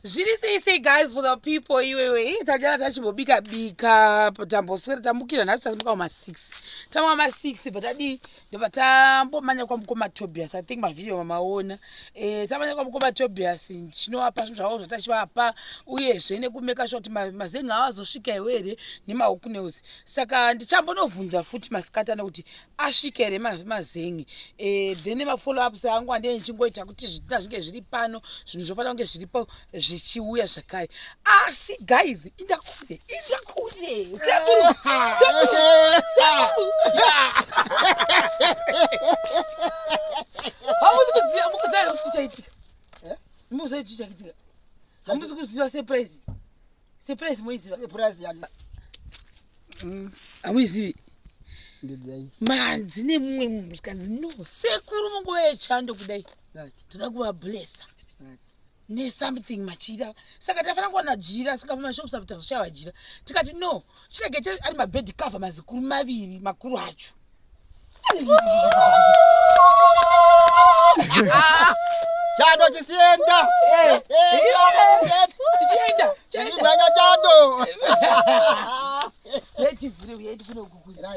Say guys for the people iwewe tajara tachibobika bika tamboswera tambukira nhasi tasimuka ma 6 tamwa ma 6 but ndopatambomanya kwamukoma Tobias. I think my video mamaona tamanya kwamukoma Tobias chinowapa zvinhu zvavo zvatachivapa uyezve nekumeka sure kuti mazengi awazosvika iwere nemahuku neuzi. Saka ndichambonovhunza futi masikati nekuti asvika here mazengi then mafollow ups angu handei nichingoita kuti zvitina zvinge zviri pano zvinhu zvofanira kunge zviripo zvichiuya zvakare. Asi guys indakure sekuru hamuzi kuziva mukuziva kuti chichaitika mukuziva chichaitika hamuzi kuziva surprise moiziva hamuizivi manzi nemumwe munhu zvikanzi no sekuru munguva yechando kudai toda kuvablessa something machira. Saka tafanira kuwana jira saka pamashops apo tazoshava jira tikati no chirege ari mabed cover mazikuru maviri makuru acho chando chisienda chienda chando yetivhure kukuira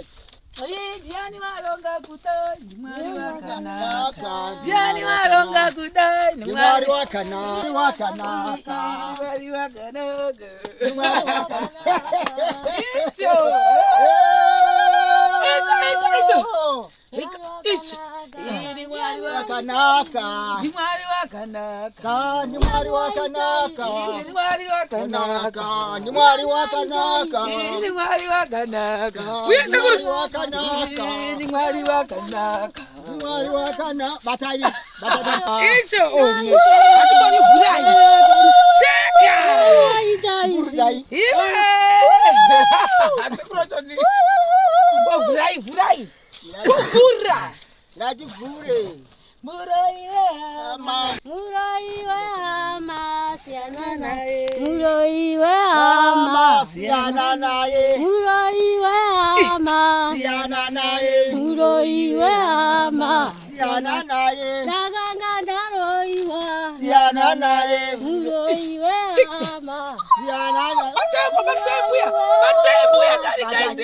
Diani waronga kudai ni mwari wakanaka. Diani waronga kudai ni mwari wakanaka. Mwari wakanaka. Icho. Ni mwari wakanaka. Ni mwari wakanaka. Ni mwari wakanaka. Ni mwari wakanaka. Ni mwari wakanaka. Ni mwari wakanaka. Ni mwari wakanaka. Ni mwari wakanaka. Batai. Icho. Atubani vulai. Cheka. Vulai. Iwe. Asekurachoni. Vulai. Kuvura. Ngajivhure. Muraiwe ama siana naye. Muraiwe ama siana naye. Muraiwe ama siana naye. Muraiwe ama siana naye. Daganga daroiwa siana naye. Muraiwe ama siana naye. Batembuya kari kaisi.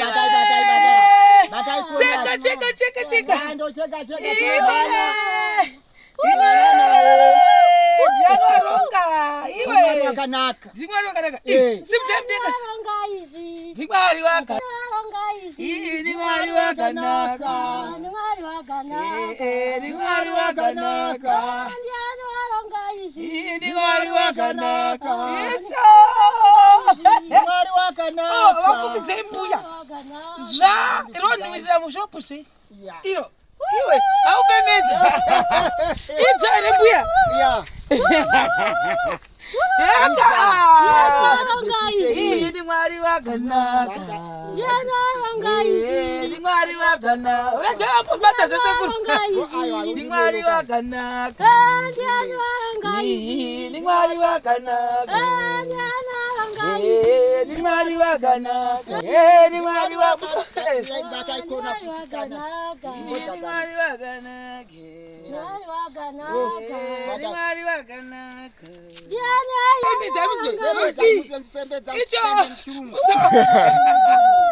Cheka. Diani waronga. Iwe. Wakanaka. Dimwari wakanaka. Simtemdeka. Dimwari wakanaka. Ni mwari wakanaka. Ni mwari wakanaka. Ni mwari wakanaka. Icho. Ni mwari wakanaka. Wafukize mbuya. Zva. Ironi wizira mushopu sei. Iro. Iwe. Aupemedza. Ijare mbuya. Yeah. Ni mwari wakanaka. Ni mwari wakanaka. Urege hapo bata sesekuru. Ni mwari wakanaka. Ni mwari wakanaka. Ni mwari wakanaka. Ni mwari wakanaka.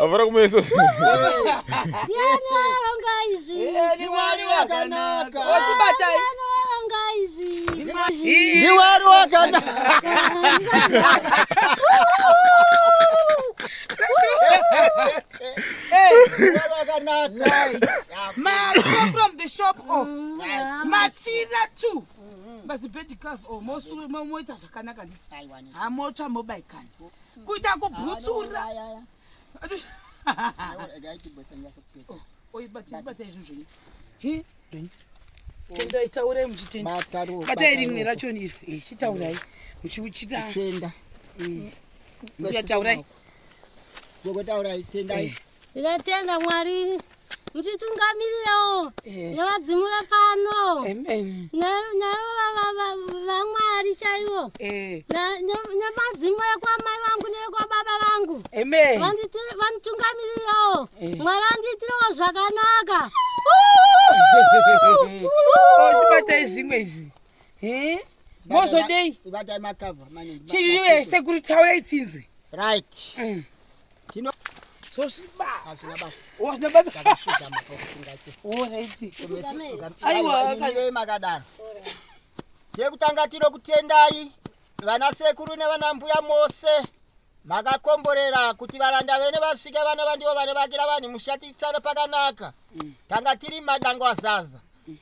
Avora começou. Ni mwari wakanaka. Ochibatai. Ni mwari wakanaka. Right. From the shop of Machina too. Basi bedi kaf mosu moita zvakanaka nditi. Hamota mobile kan. Kuita kubhutsura. Oi bata izvozvo. Hi? Tenda itaure muchitenda. Bata rimwe racho niro. Chitaurai. Muchiuchita. Tenda. Yataurai. Gogotaurai tendai. Ndinotenda Mwari mutitungamirirewo nevadzimure pano nevamwari chaivo nemadzimu ekwamai vangu neekwababa vangu vanditungamirirewo Mwari anditirewo zvakanaka. Chibatai zvimwe izvi Mozo day. Ibata makava mani. Chiriwe sekuru taura itsinzi. Right. Tino So siba. asina basi. Wasina basa. Kakufuta makofunga ti. Oh right. Aiwa kale makadana. Chekutanga tino kutendai vana sekuru nevana mbuya mose makakomborera kuti varanda vene vasvike vana vandivo vane vakira vanhu mushatitsare pakanaka tanga tiri madango azaza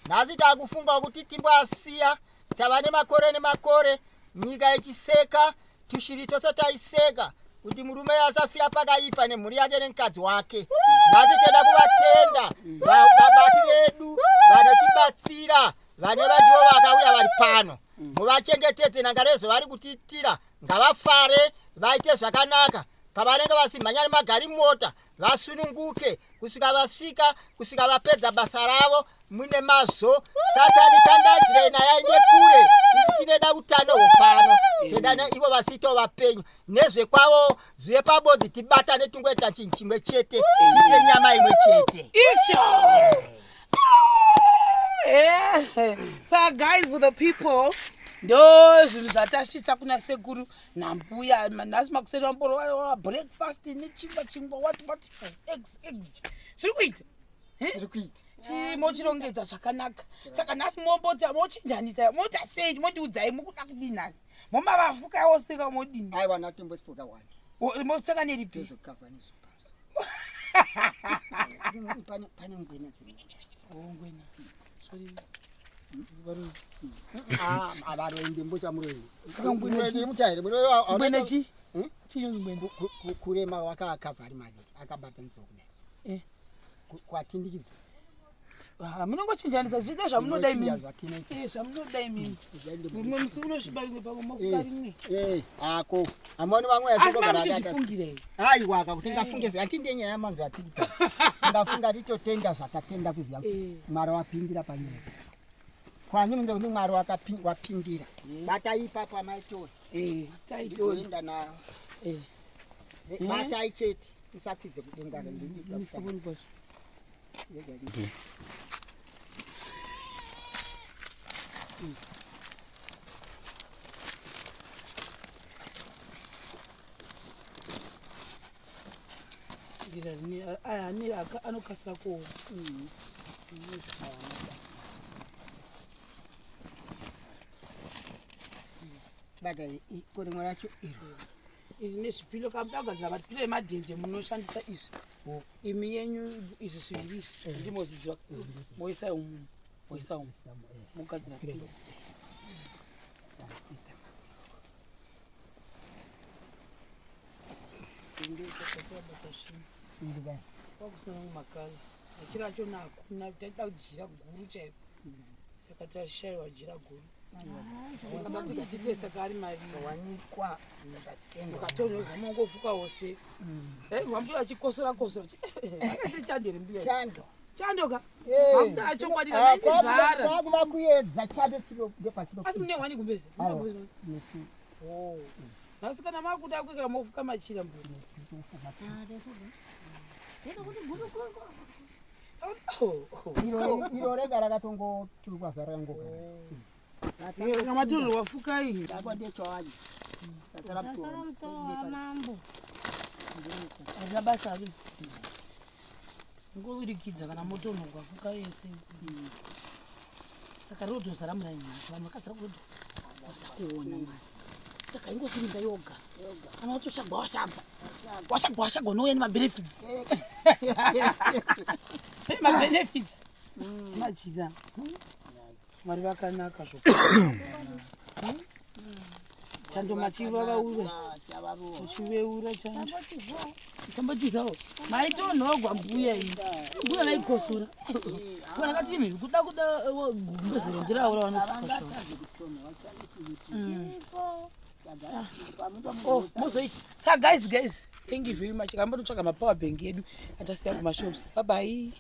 nhasi taakufunga kuti timboasiya tava nemakore nemakore nyika ichiseka tushiri tose taiseka kuti murume asafira pakaipa nemhuri yake nemukadzi wake nhasi tenda kuvatenda vabati vedu vanotibatsira vane vandivo vakauya vari pano muvachengetedze nangarezo vari kutiitira ngavafare vaite zvakanaka pavanenge vasimhanya nemagari mota vasununguke kusvika vasvika kusvika vapedza basa ravo mune mazvo satani kandadzirei nayainde kure isi tineda utano hwopano tenda ivo vasiitawo vapenyu nezvekwavo zvive pabodzi tibatane tingoita chinhu chimwe chete tiite nyama imwe chete. So guys, for the people, ndo zvinhu zvatashitsa kuna sekuru nambuya nhasi makuseri vamboro wa breakfast nechingwa what eggs zviri kuita mochirongedza zvakanaka saka nhasi mombota mochinjanisa mota sei mondiudzai mukuda kudini nhasi momavafukawo seka modini aiwa natombofuka wani moseka neripi pane ngwena ngwena sorry avaroende mbocha muroyi kurema wakakavha ari maviri akabatanisa kudai kwatindikidza munongochinjanisa zviite zvamunoda imimi zvamunoda imimi mumwe musi unosviba rimwe pamwe mofuka rimwe ako amoni vamwe asi mamutichifungirei aiwa kakuti ngafunge hatinde nyaya yamanzvo atikuta ngafunga titotenda zvatatenda kuziva mwari wapindira panyaya kwani munhu kuti mwari wapindira batai ipapo amaitora taitoenda nayo batai chete isakwidze kudenga anokasira kuona bada korimwe racho iri nezvipilo kamudagadzira mapilo emadhende munoshandisa izvi imi yenyu izvi zviviri izvi ndimoziziva moisai umu mogadzira pilo kwakusina mamwe makala achiracho nakuna taida kujira guru chaipo saka tashayiwa jira guru tikatitesa kari maviwanikwa ukatonherwa mongofuka wose wambuya achikosora chandere mbuya chando ka mambuya achongwadira vakuedza chando chinoepachino asi mune wani kumbeze nhasi kana makuda kuikira mofuka machira mbuya iro rega rakatongoturikwa zara yangogara Kamatulu wafuka hii. Hapo ndio choaji. Sasa mtoro wa mambo. Ada basa ali. Ngowirikidza kana moto unogwafuka yese. Saka rodo saramura ina. Vanhu vakatara rodo. Kuona mali. Saka ingosiringa yoga. Kana utoshagwa washagwa no any benefits. Say my benefits. Machiza. Mwari vakanaka zvokudaro chando machivavaura chiveura chambotizawo maitonhogwa mbuya ini mbuya naikosora kuona kati imi kuda gumbezero ndiraura vanosuka mozoiti sa guys thank you very much kambototsvaga mapower bank yedu atasiya kumashops bye bye.